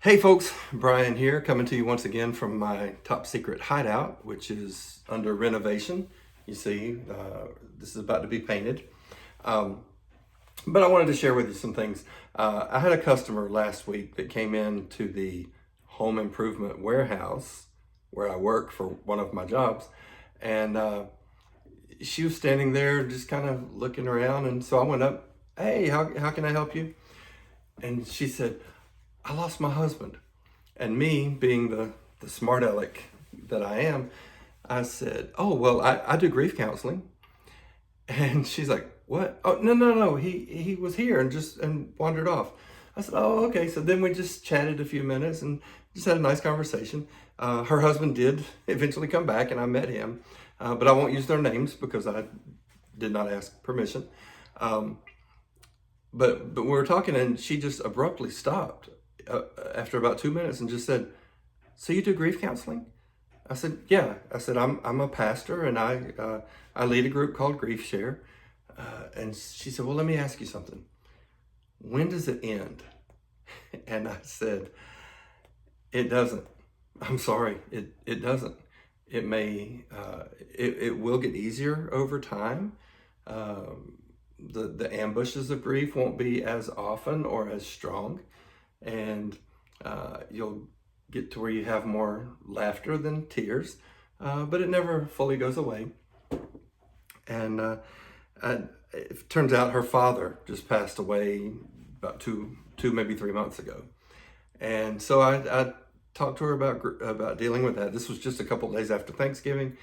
Hey folks, Brian here, coming to you once again from my top secret hideout, which is under renovation. You see, this is about to be painted. Um, but I wanted to share with you some things. I had a customer last week that came in to the home improvement warehouse where I work for one of my jobs. And she was standing there just kind of looking around. And so I went up, hey, how can I help you? And she said, I lost my husband. And me, being the smart aleck that I am, I said, oh, well, I do grief counseling. And she's like, what? Oh, no. He was here and wandered off. I said, oh, okay. So then we just chatted a few minutes and just had a nice conversation. Her husband did eventually come back and I met him, but I won't use their names because I did not ask permission. Um, but we were talking and she just abruptly stopped after about 2 minutes and just said, so you do grief counseling? I said, yeah. I said, I'm a pastor and I lead a group called Grief Share. And she said, well, let me ask you something. When does it end? And I said, it doesn't. I'm sorry, it doesn't. It may, it will get easier over time. The ambushes of grief won't be as often or as strong. And you'll get to where you have more laughter than tears, but it never fully goes away. And it turns out her father just passed away about two, maybe 3 months ago. And so I talked to her about dealing with that. This was just a couple of days after Thanksgiving.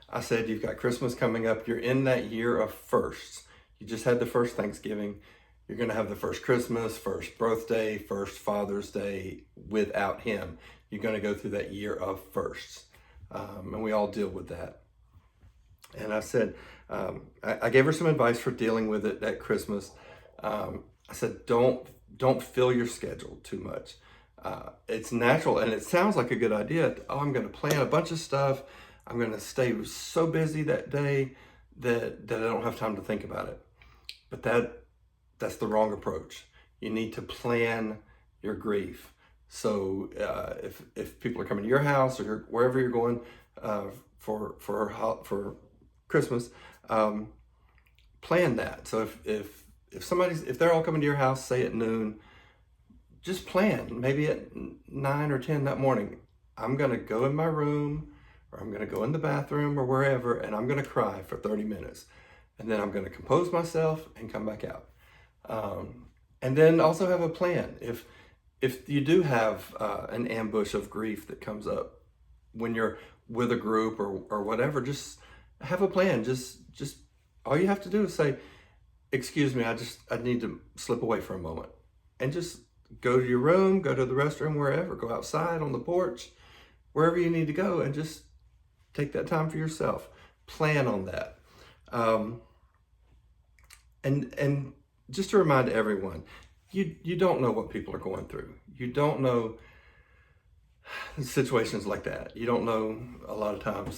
I said, you've got Christmas coming up. You're in that year of firsts. You just had the first Thanksgiving. You're going to have the first Christmas, first birthday, first Father's Day without him. You're going to go through that year of firsts. And we all deal with that. And I said, I gave her some advice for dealing with it at Christmas. I said, don't fill your schedule too much. It's natural and it sounds like a good idea. Oh, I'm going to plan a bunch of stuff. I'm going to stay so busy that day that I don't have time to think about it. But that's the wrong approach. You need to plan your grief. So if people are coming to your house or wherever you're going for Christmas, plan that. So if they're all coming to your house, say at noon, just plan. Maybe at 9 or 10 that morning, I'm gonna go in my room, or I'm gonna go in the bathroom or wherever, and I'm gonna cry for 30 minutes, and then I'm gonna compose myself and come back out. And then also have a plan. If you do have an ambush of grief that comes up when you're with a group or whatever, just have a plan. Just all you have to do is say, excuse me, I need to slip away for a moment. And just go to your room, go to the restroom, wherever, go outside on the porch, wherever you need to go, and just take that time for yourself. Plan on that. And just to remind everyone, you don't know what people are going through. You don't know situations like that. You don't know a lot of times.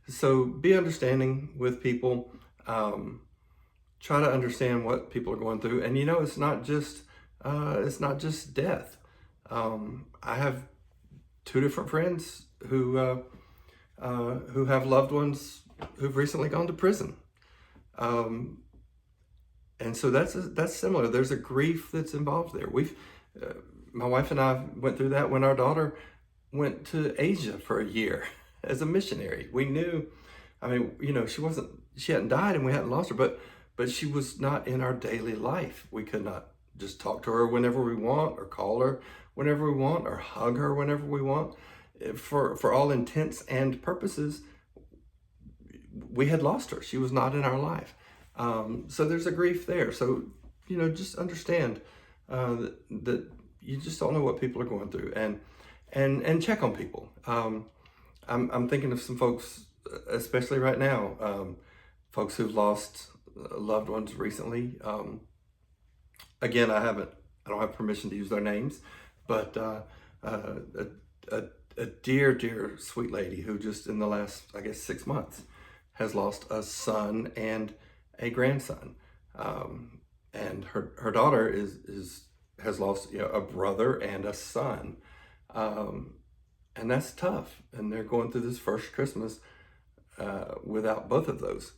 So be understanding with people. Try to understand what people are going through. And it's not just death. I have two different friends who have loved ones who've recently gone to prison. And so that's similar. There's a grief that's involved there. My wife and I went through that when our daughter went to Asia for a year as a missionary. We knew, she hadn't died and we hadn't lost her, but she was not in our daily life. We could not just talk to her whenever we want, or call her whenever we want, or hug her whenever we want. For all intents and purposes, we had lost her. She was not in our life. So there's a grief there. So, just understand that you just don't know what people are going through, and check on people. I'm thinking of some folks, especially right now, folks who've lost loved ones recently. Again, I don't have permission to use their names, but a dear, sweet lady who just in the last, 6 months has lost a son and a grandson. And her daughter has lost a brother and a son. And that's tough. And they're going through this first Christmas without both of those.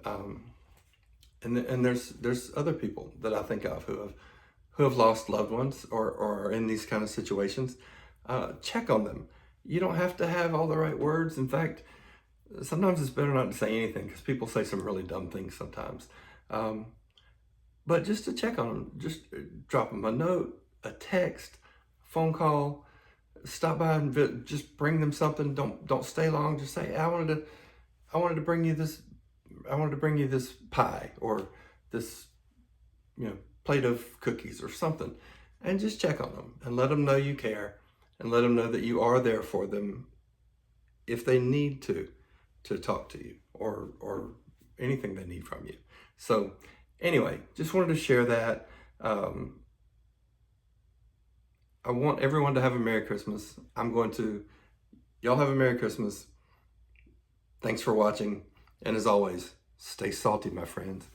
And there's other people that I think of who have lost loved ones or are in these kind of situations. Check on them. You don't have to have all the right words. In fact, sometimes it's better not to say anything because people say some really dumb things sometimes. But just to check on them, just drop them a note, a text, phone call, stop by and just bring them something. Don't stay long. Just say, I wanted to bring you this. I wanted to bring you this pie or this, plate of cookies or something, and just check on them and let them know you care and let them know that you are there for them if they need to talk to you or anything they need from you. So anyway, just wanted to share that. I want everyone to have a Merry Christmas. Y'all have a Merry Christmas. Thanks for watching. And as always, stay salty, my friends.